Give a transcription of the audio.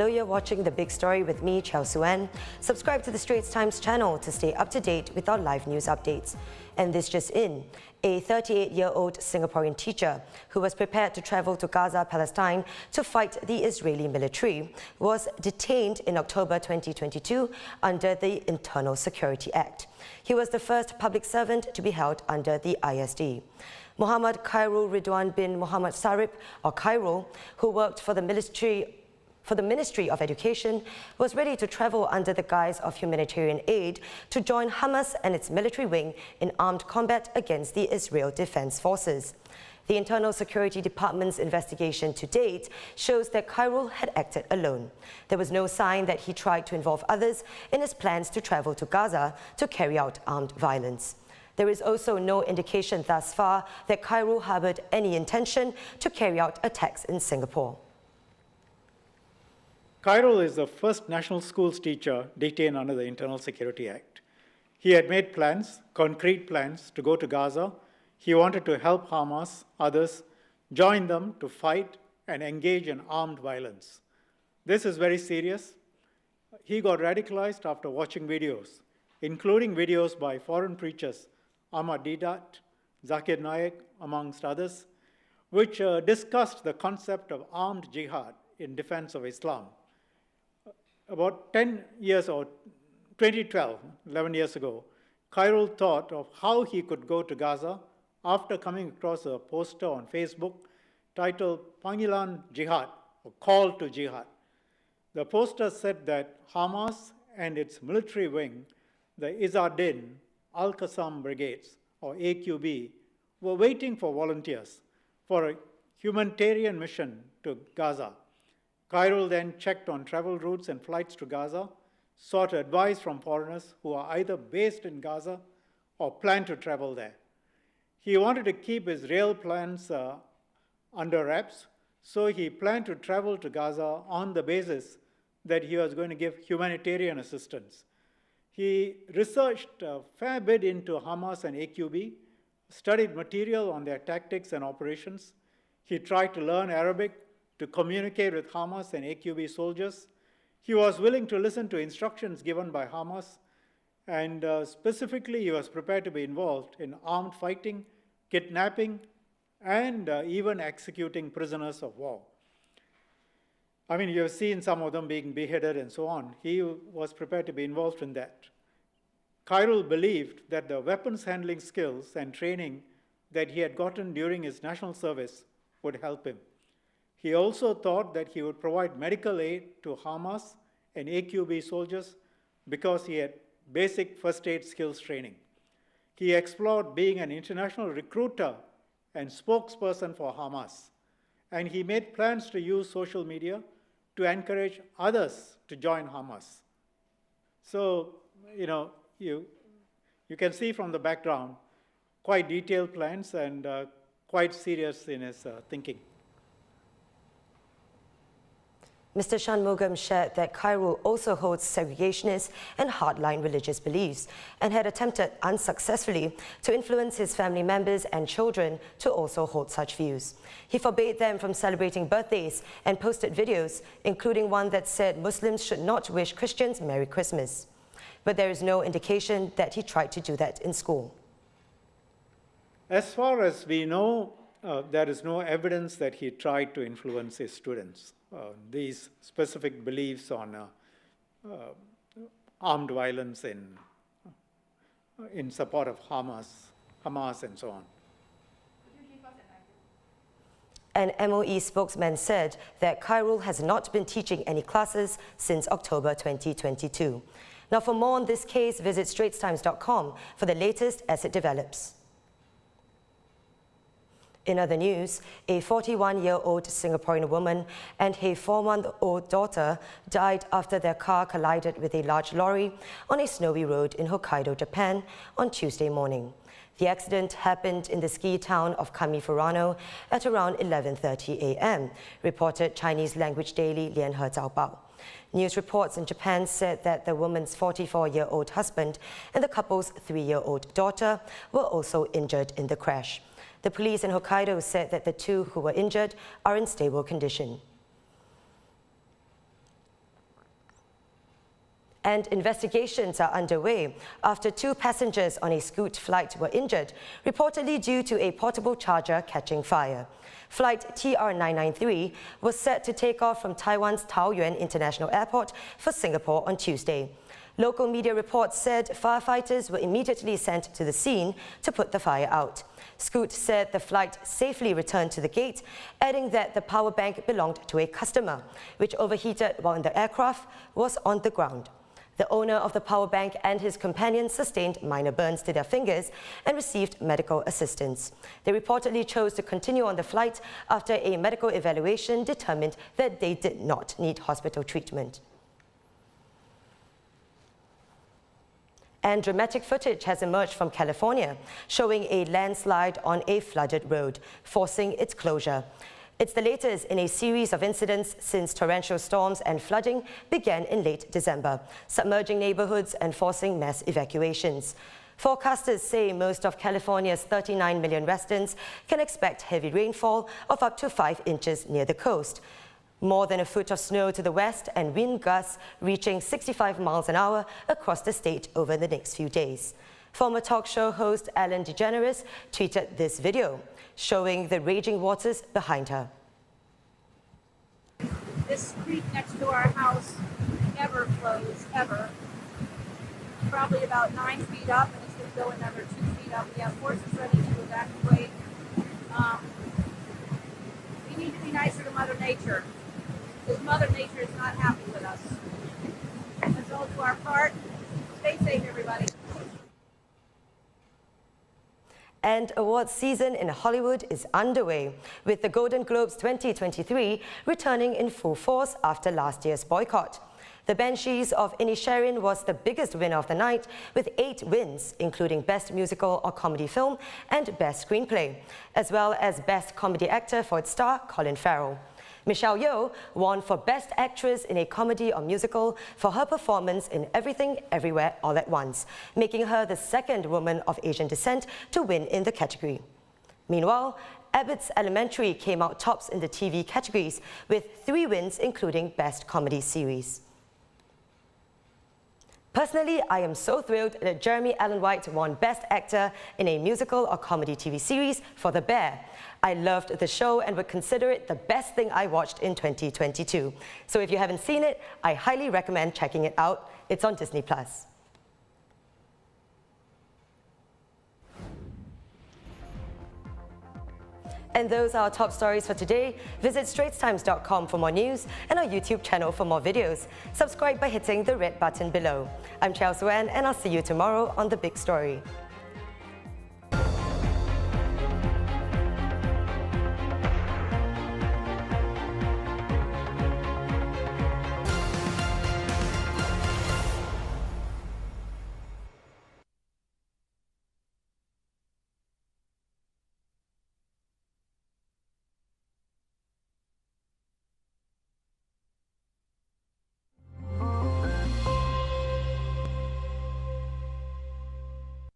Hello, you're watching The Big Story with me, Chao Suen. Subscribe to the Straits Times channel to stay up to date with our live news updates. And this just in, a 38-year-old Singaporean teacher who was prepared to travel to Gaza, Palestine to fight the Israeli military was detained in October 2022 under the Internal Security Act. He was the first public servant to be held under the ISD. Muhammad Khairul Ridwan bin Muhammad Sarip, or Khairul, who worked for the Ministry of Education, was ready to travel under the guise of humanitarian aid to join Hamas and its military wing in armed combat against the Israel Defense Forces. The Internal Security Department's investigation to date shows that Khairul had acted alone. There was no sign that he tried to involve others in his plans to travel to Gaza to carry out armed violence. There is also no indication thus far that Khairul harbored any intention to carry out attacks in Singapore. Khairul is the first national schools teacher detained under the Internal Security Act. He had made plans, concrete plans, to go to Gaza. He wanted to help Hamas, others, join them to fight and engage in armed violence. This is very serious. He got radicalized after watching videos, including videos by foreign preachers, Ahmad Didat, Zakir Naik, amongst others, which discussed the concept of armed jihad in defense of Islam. About 10 years or 2012, 11 years ago, Khairul thought of how he could go to Gaza after coming across a poster on Facebook titled Panggilan Jihad, or Call to Jihad. The poster said that Hamas and its military wing, the Izz-ad-Din Al-Qassam Brigades, or AQB, were waiting for volunteers for a humanitarian mission to Gaza. Khairul then checked on travel routes and flights to Gaza, sought advice from foreigners who are either based in Gaza or plan to travel there. He wanted to keep his real plans under wraps, so he planned to travel to Gaza on the basis that he was going to give humanitarian assistance. He researched a fair bit into Hamas and AQB, studied material on their tactics and operations. He tried to learn Arabic to communicate with Hamas and AQB soldiers. He was willing to listen to instructions given by Hamas, and specifically he was prepared to be involved in armed fighting, kidnapping, and even executing prisoners of war. I mean, you have seen some of them being beheaded and so on. He was prepared to be involved in that. Khairul believed that the weapons handling skills and training that he had gotten during his national service would help him. He also thought that he would provide medical aid to Hamas and AQB soldiers because he had basic first aid skills training. He explored being an international recruiter and spokesperson for Hamas, and he made plans to use social media to encourage others to join Hamas. So, you can see from the background quite detailed plans and quite serious in his thinking. Mr. Shanmugam shared that Khairul also holds segregationist and hardline religious beliefs and had attempted unsuccessfully to influence his family members and children to also hold such views. He forbade them from celebrating birthdays and posted videos, including one that said Muslims should not wish Christians Merry Christmas. But there is no indication that he tried to do that in school. As far as we know, there is no evidence that he tried to influence his students. These specific beliefs on armed violence in support of Hamas and so on. An MOE spokesman said that Khairul has not been teaching any classes since October 2022. Now, for more on this case, visit straitstimes.com for the latest as it develops. In other news, a 41-year-old Singaporean woman and her 4-month-old daughter died after their car collided with a large lorry on a snowy road in Hokkaido, Japan on Tuesday morning. The accident happened in the ski town of Kamifurano at around 11:30 a.m., reported Chinese language daily Lianhe Zhaobao. News reports in Japan said that the woman's 44-year-old husband and the couple's 3-year-old daughter were also injured in the crash. The police in Hokkaido said that the two who were injured are in stable condition. And investigations are underway after 2 passengers on a Scoot flight were injured, reportedly due to a portable charger catching fire. Flight TR993 was set to take off from Taiwan's Taoyuan International Airport for Singapore on Tuesday. Local media reports said firefighters were immediately sent to the scene to put the fire out. Scoot said the flight safely returned to the gate, adding that the power bank belonged to a customer, which overheated while the aircraft was on the ground. The owner of the power bank and his companion sustained minor burns to their fingers and received medical assistance. They reportedly chose to continue on the flight after a medical evaluation determined that they did not need hospital treatment. And dramatic footage has emerged from California, showing a landslide on a flooded road, forcing its closure. It's the latest in a series of incidents since torrential storms and flooding began in late December, submerging neighborhoods and forcing mass evacuations. Forecasters say most of California's 39 million residents can expect heavy rainfall of up to 5 inches near the coast. More than a foot of snow to the west and wind gusts reaching 65 miles an hour across the state over the next few days. Former talk show host Ellen DeGeneres tweeted this video, showing the raging waters behind her. This creek next to our house never flows, ever. Probably about 9 feet up, and it's going to go another 2 feet up. We have forces ready to evacuate. We need to be nicer to Mother Nature, because Mother Nature is not happy with us. Let's all do our part. Stay safe, everybody. And awards season in Hollywood is underway, with the Golden Globes 2023 returning in full force after last year's boycott. The Banshees of INISHERIN was the biggest winner of the night, with 8 wins, including Best Musical or Comedy Film and Best Screenplay, as well as Best Comedy Actor for its star, Colin Farrell. Michelle Yeoh won for Best Actress in a Comedy or Musical for her performance in Everything, Everywhere, All at Once, making her the 2nd woman of Asian descent to win in the category. Meanwhile, ABBOT'S Elementary came out tops in the TV categories, with 3 wins, including Best Comedy Series. Personally, I am so thrilled that Jeremy Allen White won Best Actor in a Musical or Comedy TV Series for The Bear. I loved the show and would consider it the best thing I watched in 2022. So if you haven't seen it, I highly recommend checking it out. It's on Disney+. And those are our top stories for today. Visit straitstimes.com for more news and our YouTube channel for more videos. Subscribe by hitting the red button below. I'm Chelsea Wen, and I'll see you tomorrow on The Big Story.